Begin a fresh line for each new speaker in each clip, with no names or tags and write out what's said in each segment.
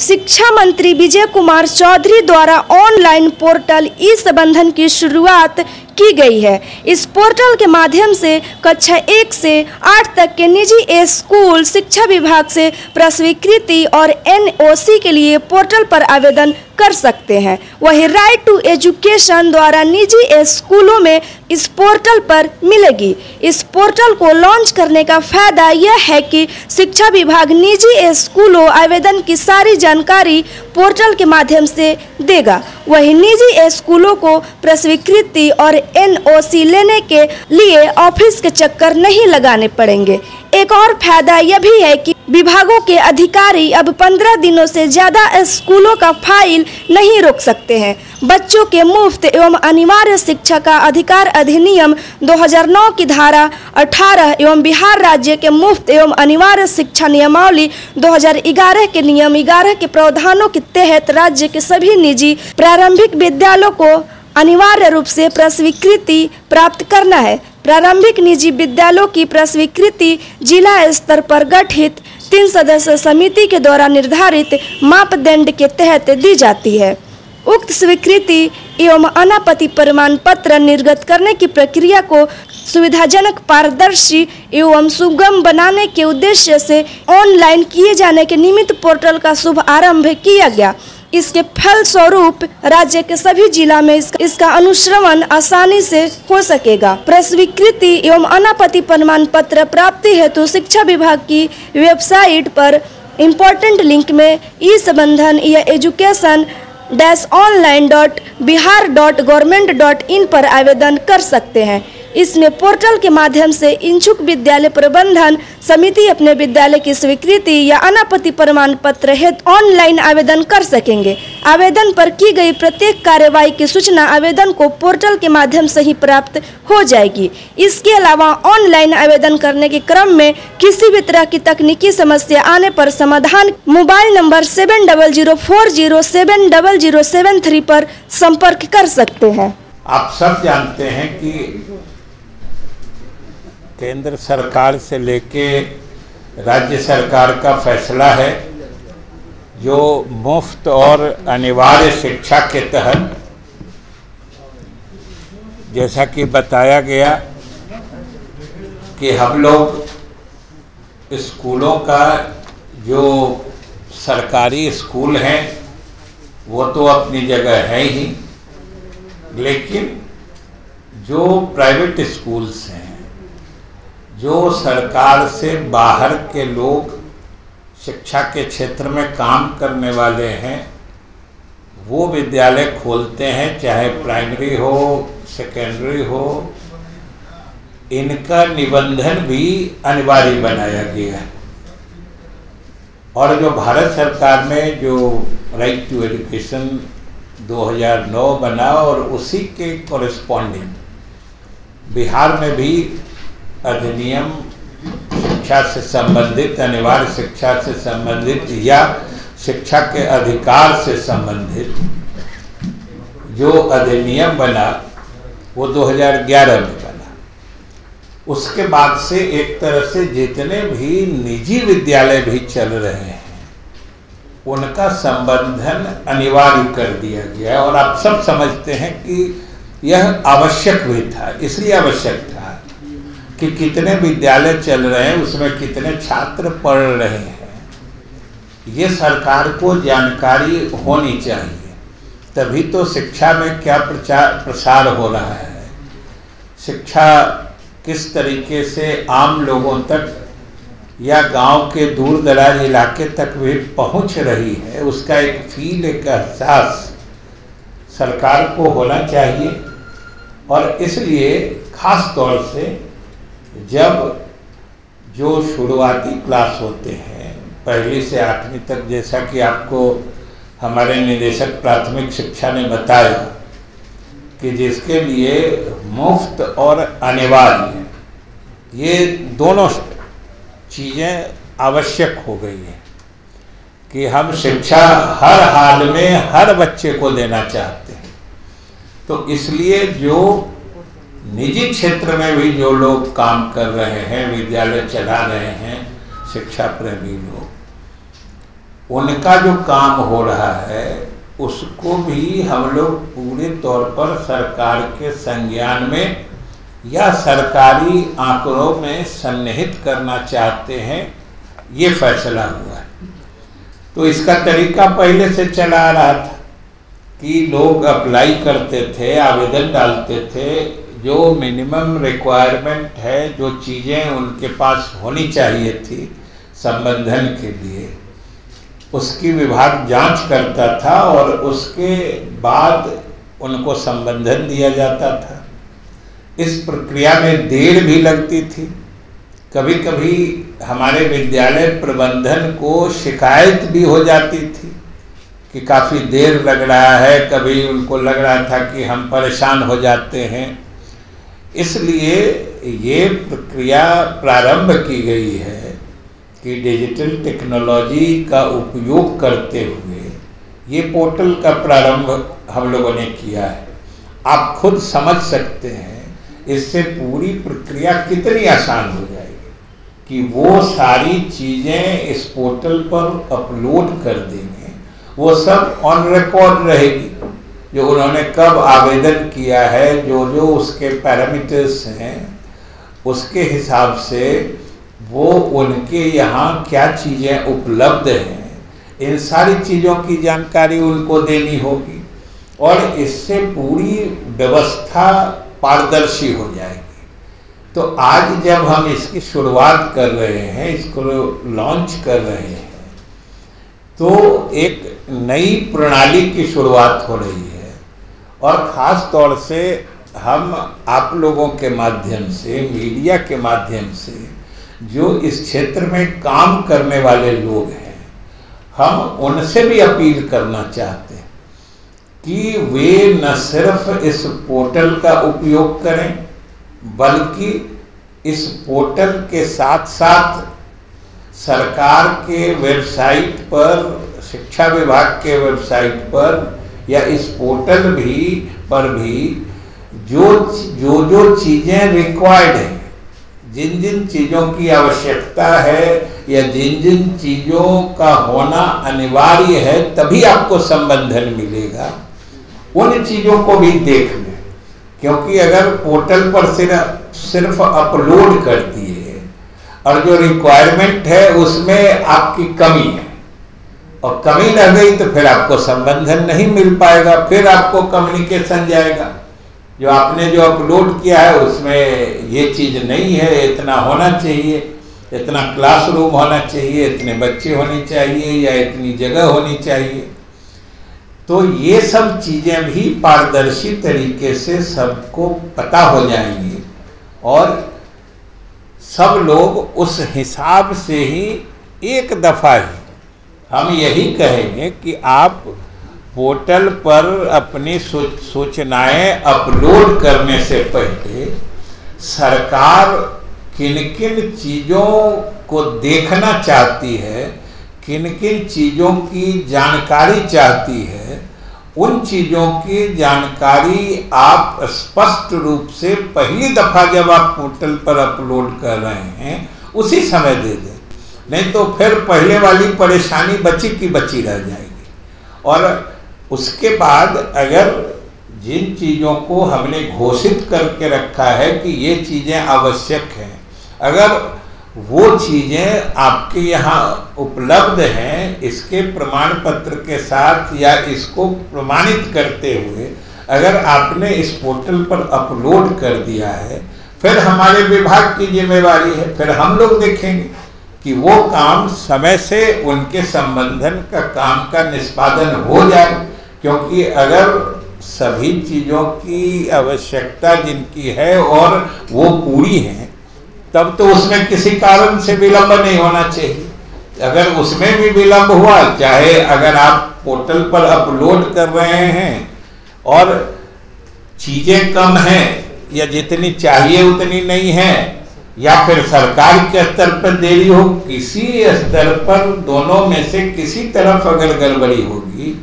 शिक्षा मंत्री विजय कुमार चौधरी द्वारा ऑनलाइन पोर्टल ई-संबंधन की शुरुआत की गई है। इस पोर्टल के माध्यम से कक्षा 1 से 8 तक के निजी स्कूल शिक्षा विभाग से प्रस्वीकृति और NOC के लिए पोर्टल पर आवेदन कर सकते हैं। वहीं राइट टू एजुकेशन द्वारा निजी स्कूलों में इस पोर्टल पर मिलेगी। इस पोर्टल को लॉन्च करने का फायदा यह है कि शिक्षा विभाग निजी स्कूलों आवेदन की सारी जानकारी पोर्टल के माध्यम से देगा। वहीं निजी स्कूलों को प्रस्वीकृति और NOC लेने के लिए ऑफिस के चक्कर नहीं लगाने पड़ेंगे। एक और फायदा यह भी है कि विभागों के अधिकारी अब 15 दिनों से ज्यादा स्कूलों का फाइल नहीं रोक सकते हैं। बच्चों के मुफ्त एवं अनिवार्य शिक्षा का अधिकार अधिनियम 2009 की धारा 18 एवं बिहार राज्य के मुफ्त एवं अनिवार्य शिक्षा नियमावली 2011 के नियम 11 के प्रावधानों के तहत राज्य के सभी निजी प्रारंभिक विद्यालयों को अनिवार्य रूप से प्रस्वीकृति प्राप्त करना है। प्रारंभिक निजी विद्यालयों की प्रस्वीकृति जिला स्तर पर गठित 3 सदस्य समिति के द्वारा निर्धारित मापदंड के तहत दी जाती है। उक्त स्वीकृति एवं अनापत्ति प्रमाण पत्र निर्गत करने की प्रक्रिया को सुविधाजनक, पारदर्शी एवं सुगम बनाने के उद्देश्य से ऑनलाइन किए जाने के निमित्त पोर्टल का शुभ आरंभ किया गया। इसके फलस्वरूप राज्य के सभी जिला में इसका अनुश्रवण आसानी से हो सकेगा। प्रस्वीकृति एवं अनापत्ति प्रमाण पत्र प्राप्ति हेतु शिक्षा विभाग की वेबसाइट पर इम्पोर्टेंट लिंक में ई-संबंधन या education-online.bihar.government.in पर आवेदन कर सकते हैं। इसमें पोर्टल के माध्यम से इच्छुक विद्यालय प्रबंधन समिति अपने विद्यालय की स्वीकृति या अनापत्ति प्रमाण पत्र हेतु ऑनलाइन आवेदन कर सकेंगे। आवेदन पर की गई प्रत्येक कार्यवाही की सूचना आवेदन को पोर्टल के माध्यम से ही प्राप्त हो जाएगी। इसके अलावा ऑनलाइन आवेदन करने के क्रम में किसी भी तरह की तकनीकी समस्या आने पर समाधान मोबाइल नंबर 70407073 पर संपर्क कर सकते हैं।
आप सब जानते हैं कि केंद्र सरकार से लेके राज्य सरकार का फैसला है जो मुफ्त और अनिवार्य शिक्षा के तहत, जैसा कि बताया गया कि हम लोग स्कूलों का जो सरकारी स्कूल हैं वो तो अपनी जगह है ही, लेकिन जो प्राइवेट स्कूल्स हैं, जो सरकार से बाहर के लोग शिक्षा के क्षेत्र में काम करने वाले हैं, वो विद्यालय खोलते हैं, चाहे प्राइमरी हो, सेकेंडरी हो, इनका निबंधन भी अनिवार्य बनाया गया है। और जो भारत सरकार में जो राइट टू एजुकेशन 2009 बना और उसी के कॉरेस्पॉन्डिंग बिहार में भी अधिनियम शिक्षा से संबंधित, अनिवार्य शिक्षा से संबंधित या शिक्षा के अधिकार से संबंधित जो अधिनियम बना वो 2011 में बना। उसके बाद से एक तरह से जितने भी निजी विद्यालय भी चल रहे हैं उनका संबंधन अनिवार्य कर दिया गया। और आप सब समझते हैं कि यह आवश्यक भी था। इसलिए आवश्यक था कि कितने विद्यालय चल रहे हैं, उसमें कितने छात्र पढ़ रहे हैं, ये सरकार को जानकारी होनी चाहिए। तभी तो शिक्षा में क्या प्रसार हो रहा है, शिक्षा किस तरीके से आम लोगों तक या गांव के दूर दराज इलाके तक भी पहुंच रही है, उसका एक फील, एक एहसास सरकार को होना चाहिए। और इसलिए खास तौर से जब जो शुरुआती क्लास होते हैं 1ली से 8वीं तक, जैसा कि आपको हमारे निदेशक प्राथमिक शिक्षा ने बताया कि जिसके लिए मुफ्त और अनिवार्य ये दोनों चीज़ें आवश्यक हो गई है कि हम शिक्षा हर हाल में हर बच्चे को देना चाहते हैं। तो इसलिए जो निजी क्षेत्र में भी जो लोग काम कर रहे हैं, विद्यालय चला रहे हैं, शिक्षा प्रेमी लोग, उनका जो काम हो रहा है उसको भी हम लोग पूरे तौर पर सरकार के संज्ञान में या सरकारी आंकड़ों में सन्निहित करना चाहते हैं, ये फैसला हुआ है। तो इसका तरीका पहले से चला आ रहा था कि लोग अप्लाई करते थे, आवेदन डालते थे, जो मिनिमम रिक्वायरमेंट है, जो चीज़ें उनके पास होनी चाहिए थी संबंधन के लिए, उसकी विभाग जांच करता था और उसके बाद उनको संबंधन दिया जाता था। इस प्रक्रिया में देर भी लगती थी। कभी कभी हमारे विद्यालय प्रबंधन को शिकायत भी हो जाती थी कि काफ़ी देर लग रहा है, कभी उनको लग रहा था कि हम परेशान हो जाते हैं। इसलिए ये प्रक्रिया प्रारंभ की गई है कि डिजिटल टेक्नोलॉजी का उपयोग करते हुए ये पोर्टल का प्रारंभ हम लोगों ने किया है। आप खुद समझ सकते हैं इससे पूरी प्रक्रिया कितनी आसान हो जाएगी कि वो सारी चीज़ें इस पोर्टल पर अपलोड कर देंगे, वो सब ऑन रिकॉर्ड रहेगी, जो उन्होंने कब आवेदन किया है, जो जो उसके पैरामीटर्स हैं, उसके हिसाब से वो उनके यहाँ क्या चीज़ें उपलब्ध हैं, इन सारी चीज़ों की जानकारी उनको देनी होगी और इससे पूरी व्यवस्था पारदर्शी हो जाएगी। तो आज जब हम इसकी शुरुआत कर रहे हैं, इसको लॉन्च कर रहे हैं, तो एक नई प्रणाली की शुरुआत हो रही है और ख़ास तौर से हम आप लोगों के माध्यम से, मीडिया के माध्यम से, जो इस क्षेत्र में काम करने वाले लोग हैं, हम उनसे भी अपील करना चाहते हैं कि वे न सिर्फ इस पोर्टल का उपयोग करें, बल्कि इस पोर्टल के साथ साथ सरकार के वेबसाइट पर, शिक्षा विभाग के वेबसाइट पर या इस पोर्टल पर भी जो चीज़ें रिक्वायर्ड हैं, जिन जिन चीज़ों की आवश्यकता है या जिन जिन चीज़ों का होना अनिवार्य है तभी आपको संबंधन मिलेगा, उन चीज़ों को भी देख लें। क्योंकि अगर पोर्टल पर सिर्फ अपलोड कर दिए और जो रिक्वायरमेंट है उसमें आपकी कमी है और कमी रह गई तो फिर आपको संबंधन नहीं मिल पाएगा, फिर आपको कम्युनिकेशन जाएगा। जो आपने जो अपलोड किया है उसमें ये चीज़ नहीं है, इतना होना चाहिए, इतना क्लासरूम होना चाहिए, इतने बच्चे होने चाहिए या इतनी जगह होनी चाहिए। तो ये सब चीज़ें भी पारदर्शी तरीके से सबको पता हो जाएंगी और सब लोग उस हिसाब से ही एक दफ़ा ही हम यही कहेंगे कि आप पोर्टल पर अपनी सूचनाएं अपलोड करने से पहले सरकार किन किन चीज़ों को देखना चाहती है, किन किन चीज़ों की जानकारी चाहती है, उन चीज़ों की जानकारी आप स्पष्ट रूप से पहली दफ़ा जब आप पोर्टल पर अपलोड कर रहे हैं उसी समय दे दें, नहीं तो फिर पहले वाली परेशानी बची की बची रह जाएगी। और उसके बाद अगर जिन चीज़ों को हमने घोषित करके रखा है कि ये चीज़ें आवश्यक हैं, अगर वो चीज़ें आपके यहाँ उपलब्ध हैं, इसके प्रमाण पत्र के साथ या इसको प्रमाणित करते हुए अगर आपने इस पोर्टल पर अपलोड कर दिया है, फिर हमारे विभाग की जिम्मेवारी है, फिर हम लोग देखेंगे कि वो काम समय से उनके संबंधन का काम का निष्पादन हो जाए। क्योंकि अगर सभी चीज़ों की आवश्यकता जिनकी है और वो पूरी हैं, तब तो उसमें किसी कारण से विलंब नहीं होना चाहिए। अगर उसमें भी विलंब हुआ, चाहे अगर आप पोर्टल पर अपलोड कर रहे हैं और चीज़ें कम हैं या जितनी चाहिए उतनी नहीं है, या फिर सरकार के स्तर पर देरी हो, किसी स्तर पर दोनों में से किसी तरफ अगर गड़बड़ी होगी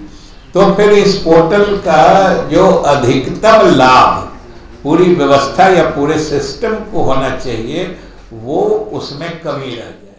तो फिर इस पोर्टल का जो अधिकतम लाभ पूरी व्यवस्था या पूरे सिस्टम को होना चाहिए वो उसमें कमी रह जाए।